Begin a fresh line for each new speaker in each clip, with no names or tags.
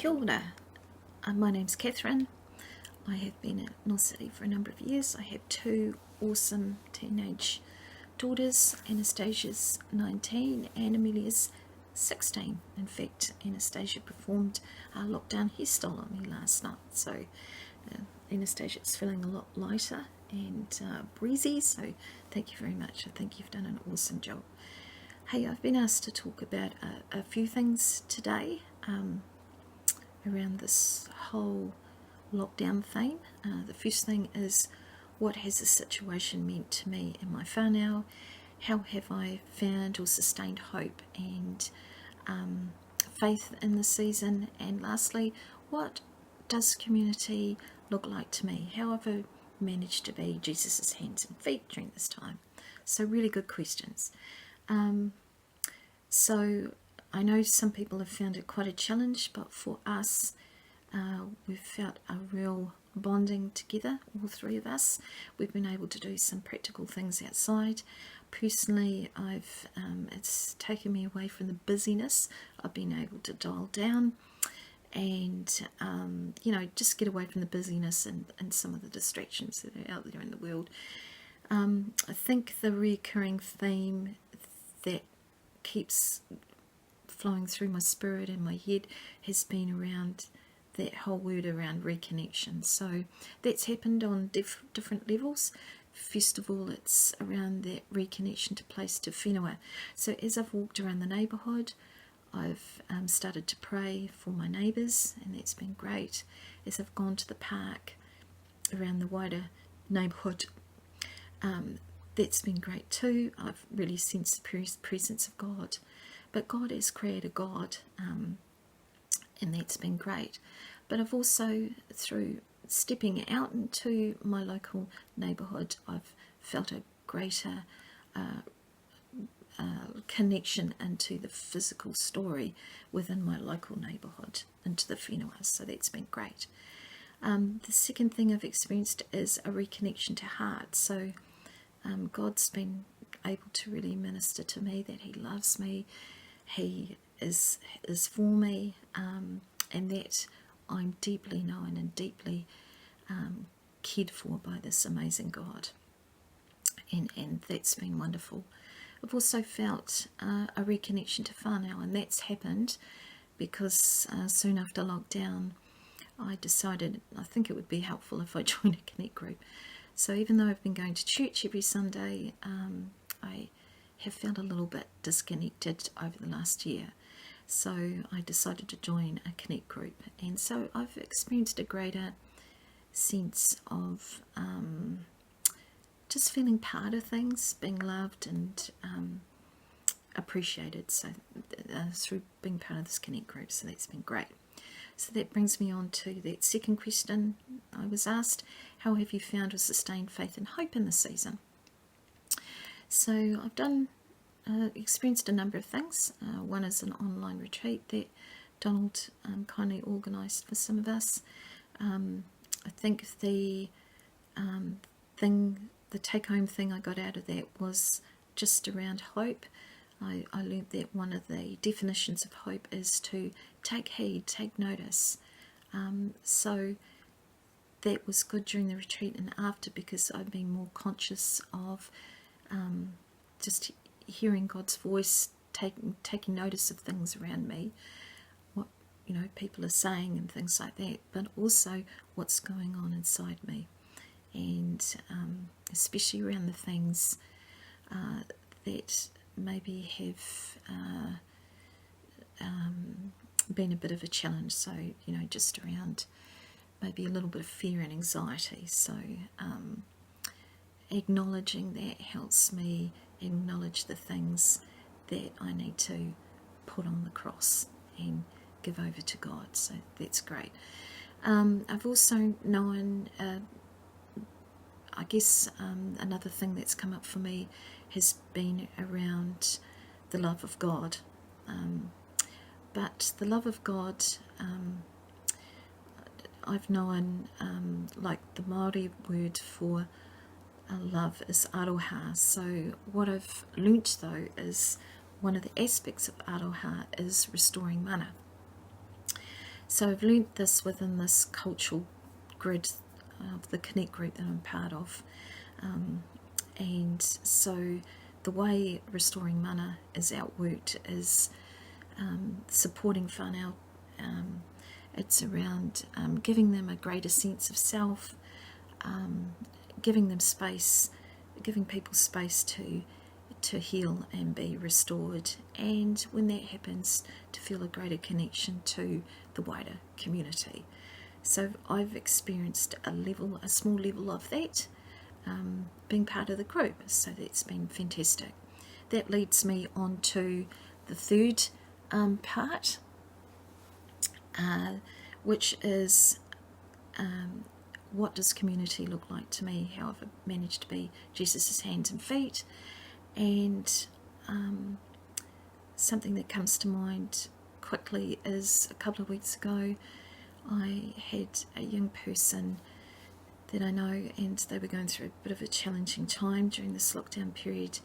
Kia ora. My name's Kathryn. I have been at North City for a number of years. I have two awesome teenage daughters. Anastasia's 19 and Amelia's 16. In fact, Anastasia performed a lockdown hairstyle on me last night, so Anastasia's feeling a lot lighter and breezy, so thank you very much. I think you've done an awesome job. Hey, I've been asked to talk about a few things today around this whole lockdown theme. The first thing is, what has the situation meant to me and my whānau? How have I found or sustained hope and faith in the season? And lastly, what does community look like to me? How have I managed to be Jesus' hands and feet during this time? So really good questions. So I know some people have found it quite a challenge, but for us, we've felt a real bonding together, all three of us. We've been able to do some practical things outside. Personally, it's taken me away from the busyness. I've been able to dial down and just get away from the busyness and some of the distractions that are out there in the world. I think the recurring theme that keeps flowing through my spirit and my head has been around that whole word around reconnection. So that's happened on different levels. First of all, it's around that reconnection to place, to whenua. So as I've walked around the neighbourhood, I've started to pray for my neighbours, and that's been great. As I've gone to the park around the wider neighbourhood, that's been great too. I've really sensed the presence of God. But God is Creator God, and that's been great. But I've also, through stepping out into my local neighbourhood, I've felt a greater connection into the physical story within my local neighbourhood, into the whenua. So that's been great. The second thing I've experienced is a reconnection to heart. So God's been able to really minister to me that He loves me, He is for me, and that I'm deeply known and deeply cared for by this amazing God, and that's been wonderful. I've also felt a reconnection to whānau, and that's happened because soon after lockdown I decided I think it would be helpful if I joined a connect group. So even though I've been going to church every Sunday, I have felt a little bit disconnected over the last year. So I decided to join a connect group, and so I've experienced a greater sense of just feeling part of things, being loved and appreciated. So through being part of this connect group, so that's been great. So that brings me on to that second question I was asked: how have you found or sustained faith and hope in this season? So I've experienced a number of things. One is an online retreat that Donald kindly organised for some of us. I think the take-home thing I got out of that was just around hope. I learned that one of the definitions of hope is to take heed, take notice. So that was good during the retreat and after, because I've been more conscious of just hearing God's voice, taking notice of things around me, what people are saying and things like that, but also what's going on inside me, and especially around the things that maybe have been a bit of a challenge. So just around maybe a little bit of fear and anxiety. So acknowledging that helps me acknowledge the things that I need to put on the cross and give over to God. So that's great. I've also known, I guess another thing that's come up for me has been around the love of God. But the love of God, I've known, like the Māori word for love is aroha. So what I've learnt though is one of the aspects of aroha is restoring mana. So I've learnt this within this cultural grid of the Connect group that I'm part of. And so the way Restoring Mana is outworked is supporting whānau. It's around giving them a greater sense of self, giving them space, giving people space to heal and be restored, and when that happens, to feel a greater connection to the wider community. So I've experienced a small level of that, being part of the group, so that's been fantastic. That leads me on to the third part, which is what does community look like to me? How have I managed to be Jesus' hands and feet? And something that comes to mind quickly is a couple of weeks ago I had a young person that I know, and they were going through a bit of a challenging time during this lockdown period,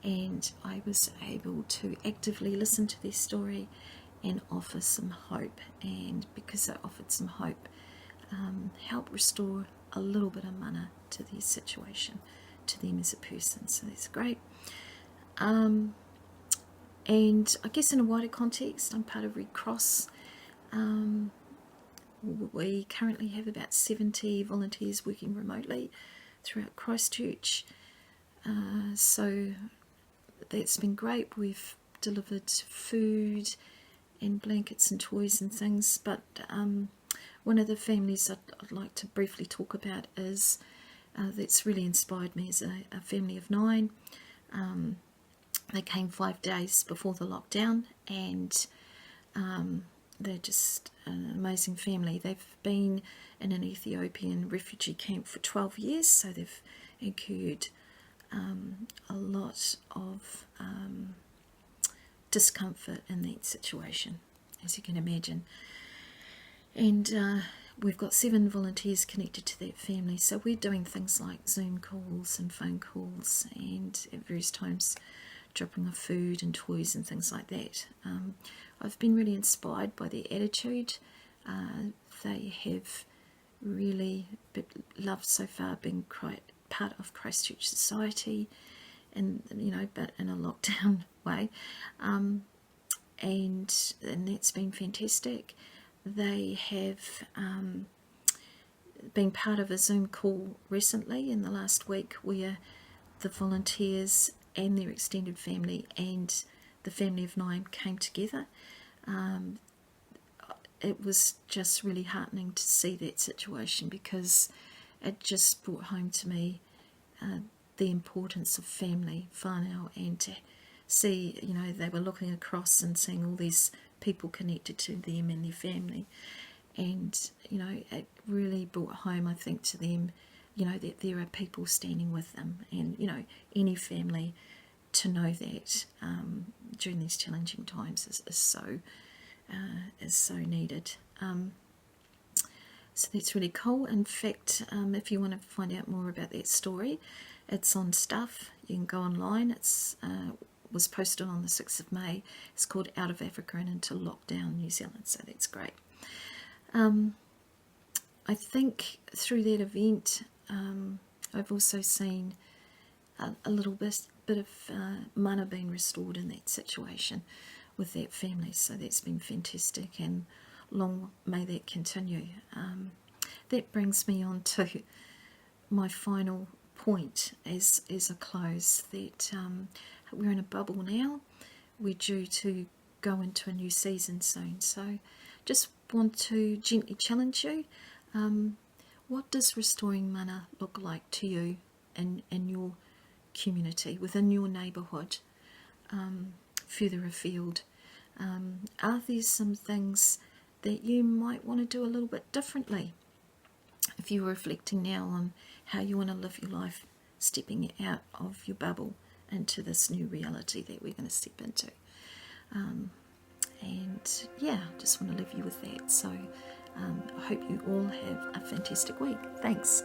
and I was able to actively listen to their story and offer some hope, and because I offered some hope, help restore a little bit of mana to their situation, to them as a person. So that's great. And I guess in a wider context, I'm part of Red Cross. We currently have about 70 volunteers working remotely throughout Christchurch, so that's been great. We've delivered food and blankets and toys and things, but one of the families I'd like to briefly talk about is that's really inspired me is a family of 9. They came 5 days before the lockdown, and they're just an amazing family. They've been in an Ethiopian refugee camp for 12 years, so they've incurred a lot of discomfort in that situation, as you can imagine. And we've got 7 volunteers connected to that family, so we're doing things like Zoom calls and phone calls, and at various times dropping off food and toys and things like that. I've been really inspired by their attitude. They have really loved so far being part of Christchurch society, and but in a lockdown way, and that's been fantastic. They have been part of a Zoom call recently in the last week where the volunteers and their extended family and the family of 9 came together. It was just really heartening to see that situation, because it just brought home to me the importance of family, whānau, and to see, they were looking across and seeing all these people connected to them and their family, and it really brought home, I think, to them, that there are people standing with them, and any family to know that during these challenging times is so needed. So that's really cool. In fact, if you want to find out more about that story, it's on Stuff. You can go online. It's was posted on the 6th of May. It's called Out of Africa and Into Lockdown New Zealand, so that's great. I think through that event, I've also seen a little bit of mana being restored in that situation with that family, so that's been fantastic, and long may that continue. That brings me on to my final point as a close, that we're in a bubble now. We're due to go into a new season soon, so just want to gently challenge you. What does restoring mana look like to you in your community, within your neighbourhood, further afield? Are there some things that you might want to do a little bit differently? If you're reflecting now on how you want to live your life, stepping out of your bubble into this new reality that we're going to step into. And yeah, just want to leave you with that. So I hope you all have a fantastic week. Thanks.